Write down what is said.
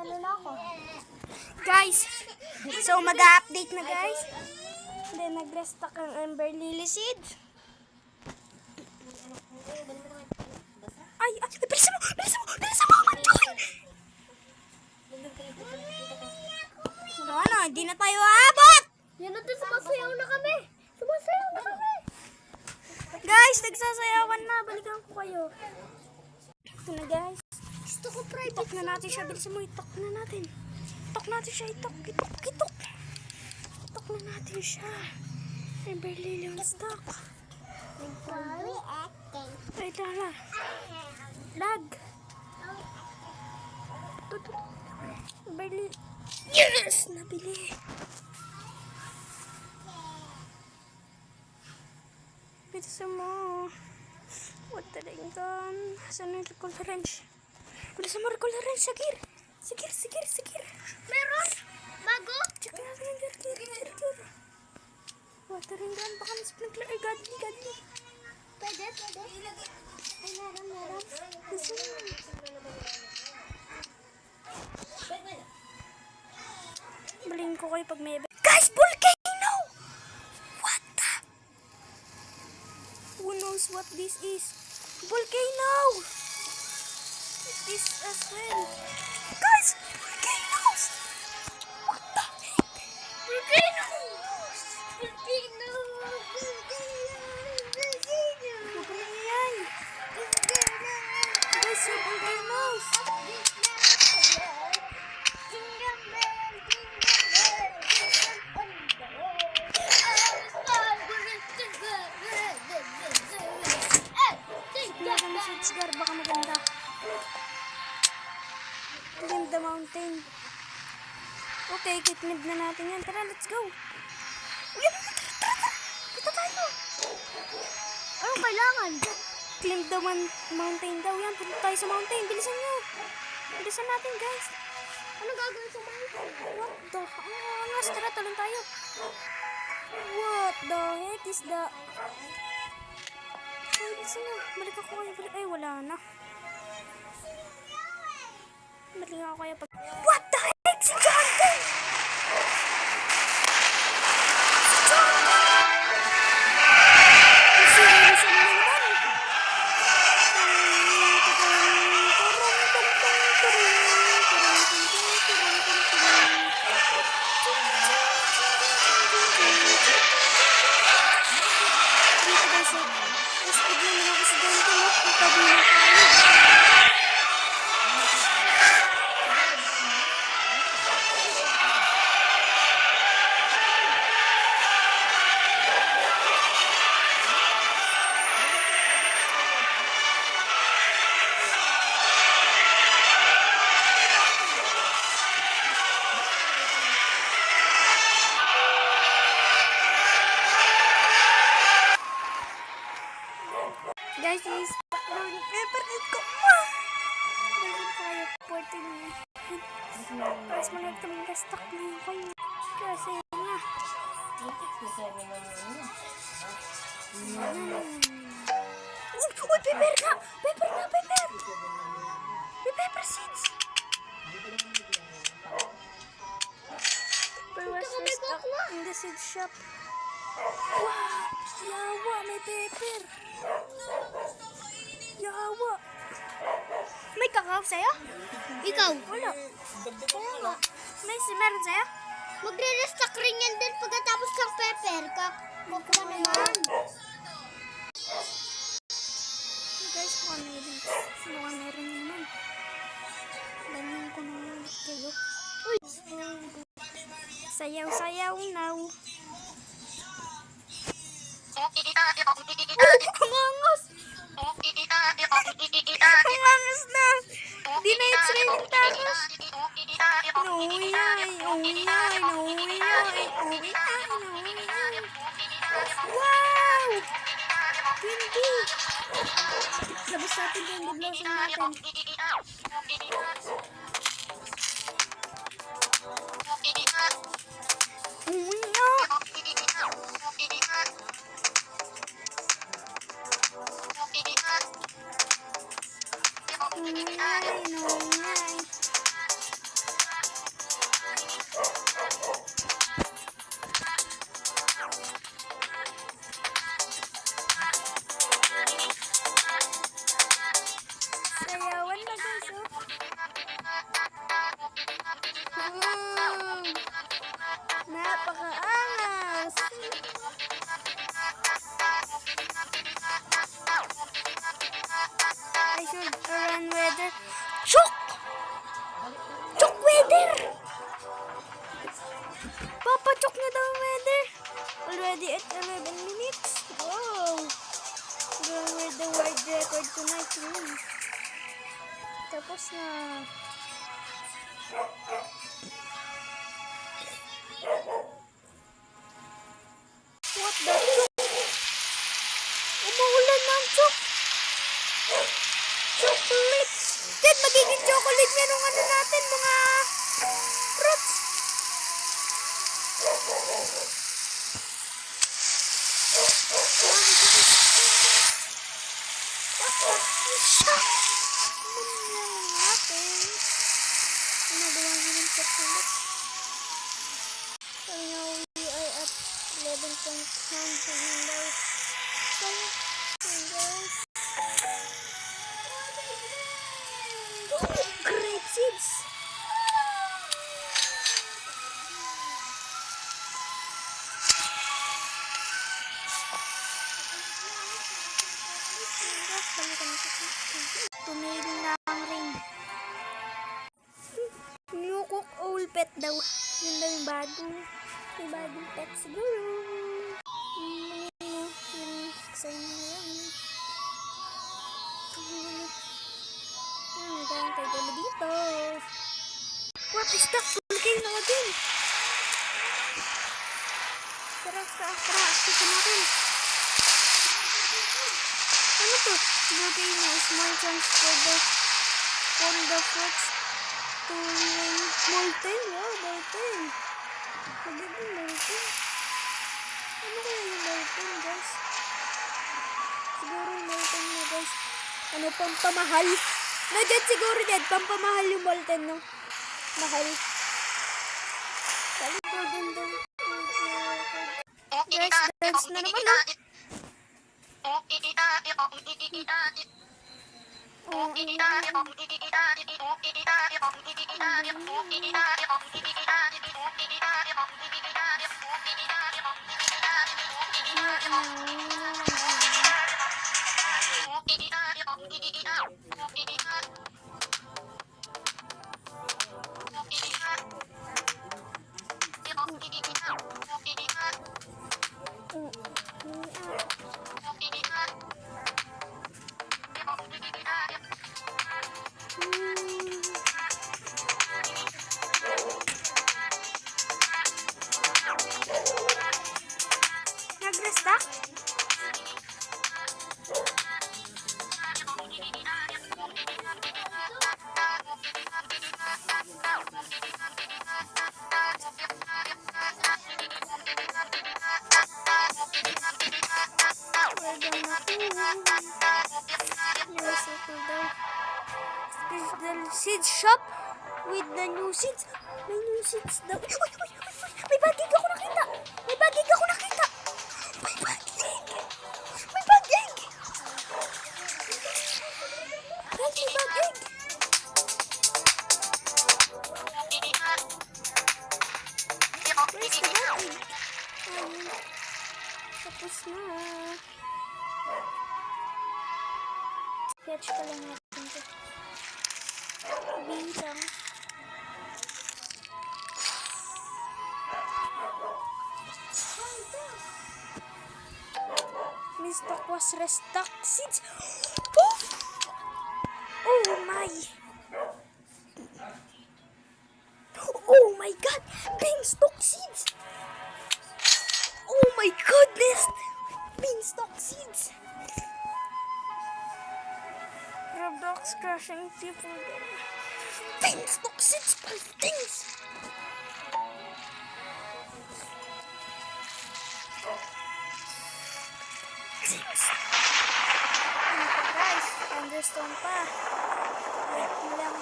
Nanalo na ako. Guys, so mag-update na guys. Then nag-restock ang Ember Lily seeds. Ay, bilisan mo! Ano, hindi na tayo aabot! Yan na din, sumasayaw na kami. Guys, nagsasayawan na. Balikan ko kayo. Ito na guys. Gusto ko private. Itok na natin siya. Bilisan mo, itok na natin. Itok natin siya, itok. Itok na natin siya. Ember Lily on stock. Ay, tala. Lag. Ember Lily. Yes! Nabili. Bilisan mo. What the gun? Saan yung recall wrench? Bilisan mo recall wrench, Sagir. Sagir. Meron? Bago? Check natin yung gear. Watering gun. Baka may sprinkler. Ay, godly. Pwede. Ay, meron. Bilisan mo. Baling ko kayo pag may... Guys, volcano! What the? Who knows what this is? Volcano! This as well. Guys, volcanoes! What the heck? Volcanoes! Huwag na yan. Guys, so volcanoes! Gar, baka maganda. Ganda mountain. Okay, kitnib na natin yan. Tara, let's go. Uy, tara. Kita tayo. Anong kailangan? Climb the mountain daw yan. Punta tayo sa mountain. Bilisan nyo. Bilisan natin, guys. Ano gagawin sa mountain? What the? Angas, tara, talon tayo. What the heck is that? Ay, bilisan nyo. Balik ako kayo. Ay, wala na. Balik ako kayo pag... What the heck? Si John Day! Guys, is burning pepper egg ko. Balik tayo. 14 minutes. Guys, malag kami na-stock na kayo. Kasi nga. Uy, pepper na! Pepper! May pepper seeds! Pepper was restock in the seed shop. Wow! Yawa, may pepper! Yawa! May kakao sa'yo? Ikaw? Wala. Kaya nga. Meron sa'yo? Magre-restock rin yan din pagkatapos ng pepper. Kukuha naman. Guys, mukhang meron. Mukhang meron naman. Ganyan ko na ulit kayo. Uy! Sayaw now. Ang angas! Ang angas na! Di na yung training tapos. Nauuyay. Wow! Hindi! Labas natin yung blossom natin. hit 11 minutes. Wow! Going with the world record tonight. Tapos na. What the fuck? Umuulan ng chocolate. Dad, magiging chocolate yan ang ano natin, mga fruits. Ginagawa niya ng chocolate. So now we are at 11.1 guys. Grape seeds. Tumigil na ang ring. New cook old pet daw. Yun daw yung bagong pet siguro. Excited na yan. Nagkaroon tayo dito dito. What is that? Volcano again. Tara, aktifin natin. Ano to? Volcano is more chance for the fruits to molten. Wow, molten. Magiging molten. Ano kaya yung molten, guys? Siguro yung molten na, guys. Ano, pampamahal? No, dyan siguro dyan. Pampamahal yung molten, no? Mahal. Balik ko din doon. Guys, dance na naman, no? Nag-restock? This is the seed shop with the new seeds. May new seeds daw. May bagig ako nakita. May bagig ako nakita. May bagig. May bagig. Guys, may bagig. Where's the bagig? Tapos na. Catch pa lang natin ito. Bintang. Stock was restock seeds. Oh my. Oh my god. Beanstalk seeds. Oh my goodness. Beanstalk seeds. Roblox crashing people. Beanstalk seeds for things. Guys, understand pa. Wait lang.